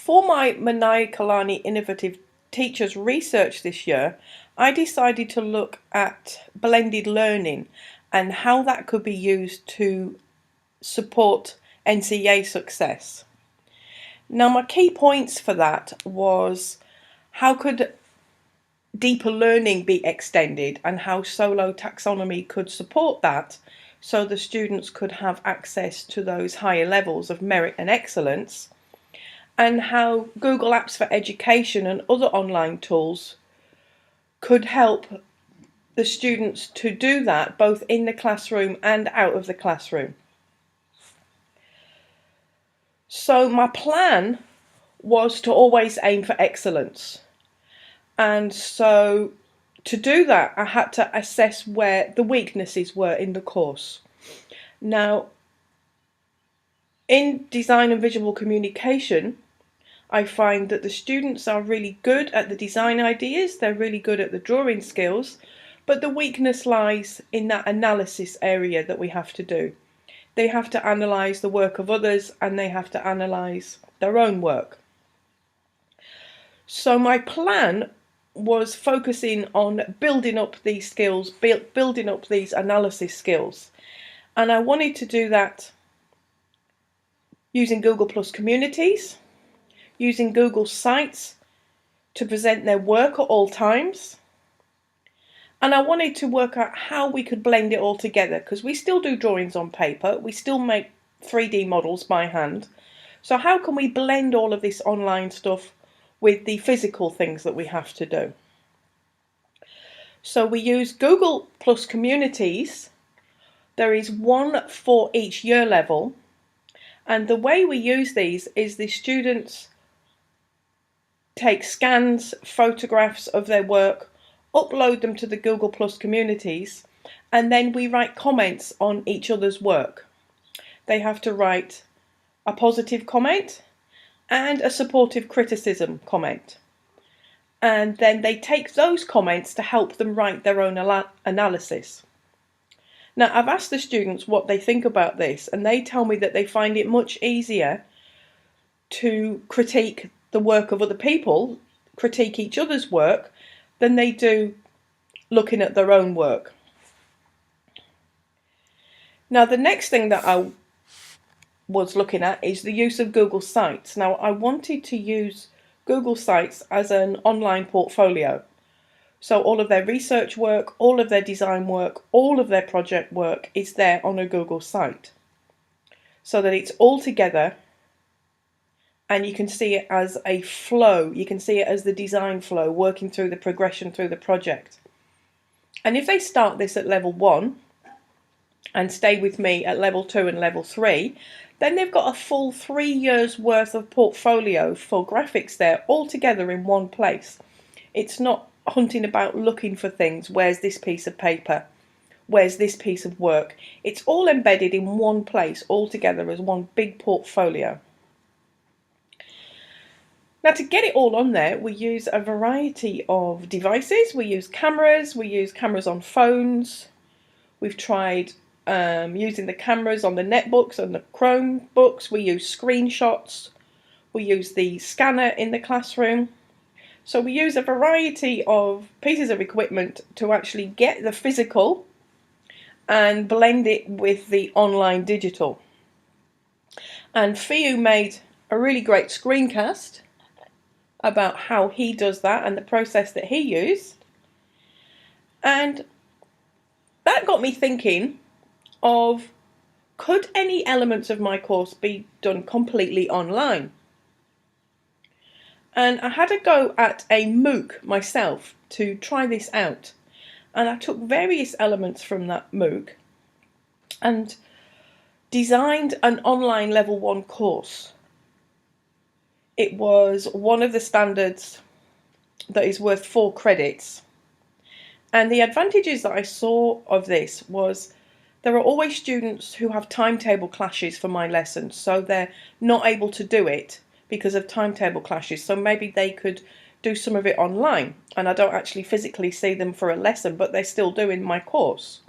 For my Manai Kalani Innovative Teachers research this year, I decided to look at blended learning and how that could be used to support NCEA success. Now, my key points for that was how could deeper learning be extended and how solo taxonomy could support that so the students could have access to those higher levels of merit and excellence, and how Google Apps for Education and other online tools could help the students to do that both in the classroom and out of the classroom. So my plan was to always aim for excellence. And so to do that, I had to assess where the weaknesses were in the course. Now, in design and visual communication, I find that the students are really good at the design ideas, they're really good at the drawing skills, but the weakness lies in that analysis area that we have to do. They have to analyse the work of others and they have to analyse their own work. So my plan was focusing on building up these skills, building up these analysis skills. And I wanted to do that using Google Plus Communities, using Google Sites to present their work at all times. And I wanted to work out how we could blend it all together, because we still do drawings on paper, we still make 3D models by hand. So how can we blend all of this online stuff with the physical things that we have to do? So we use Google Plus Communities. There is one for each year level. And the way we use these is the students take scans, photographs of their work, upload them to the Google Plus Communities, and then we write comments on each other's work. They have to write a positive comment and a supportive criticism comment. And then they take those comments to help them write their own analysis. Now, I've asked the students what they think about this, and they tell me that they find it much easier to critique the work of other people, critique each other's work, than they do looking at their own work. Now, the next thing that I was looking at is the use of Google Sites. Now, I wanted to use Google Sites as an online portfolio. So all of their research work, all of their design work, all of their project work is there on a Google site. So that it's all together and you can see it as a flow. You can see it as the design flow working through the progression through the project. And if they start this at level 1 and stay with me at level 2 and level 3, then they've got a full 3 years worth of portfolio for graphics there all together in one place. It's not hunting about looking for things. Where's this piece of paper? Where's this piece of work? It's all embedded in one place all together as one big portfolio. Now, to get it all on there, we use a variety of devices. We use cameras on phones. We've tried using the cameras on the netbooks and the Chromebooks. We use screenshots. We use the scanner in the classroom. So we use a variety of pieces of equipment to actually get the physical and blend it with the online digital. And Fiu made a really great screencast about how he does that and the process that he used. And that got me thinking of, could any elements of my course be done completely online? And I had a go at a MOOC myself to try this out. And I took various elements from that MOOC and designed an online level 1 course. It was one of the standards that is worth 4 credits. And the advantages that I saw of this was there are always students who have timetable clashes for my lessons, so they're not able to do it because of timetable clashes. So maybe they could do some of it online and I don't actually physically see them for a lesson, but they're still doing my course.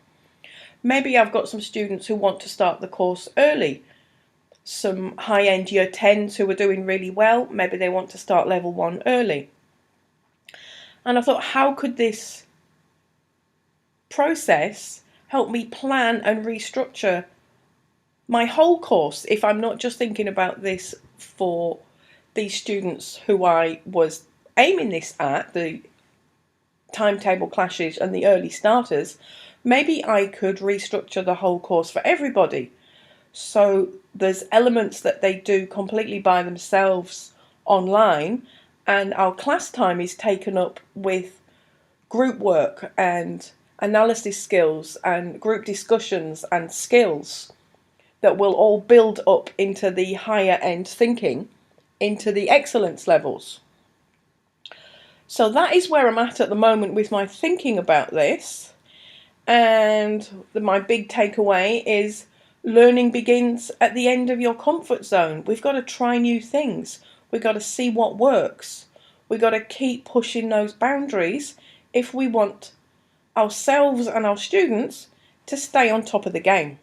Maybe I've got some students who want to start the course early some high-end year 10s who are doing really well. Maybe they want to start level 1 early. And I thought, how could this process help me plan and restructure my whole course if I'm not just thinking about this for these students who I was aiming this at, the timetable clashes and the early starters. Maybe I could restructure the whole course for everybody. So there's elements that they do completely by themselves online, and our class time is taken up with group work and analysis skills and group discussions and skills that will all build up into the higher end thinking, into the excellence levels. So that is where I'm at the moment with my thinking about this. And my big takeaway is learning begins at the end of your comfort zone. We've got to try new things. We've got to see what works. We've got to keep pushing those boundaries if we want ourselves and our students to stay on top of the game.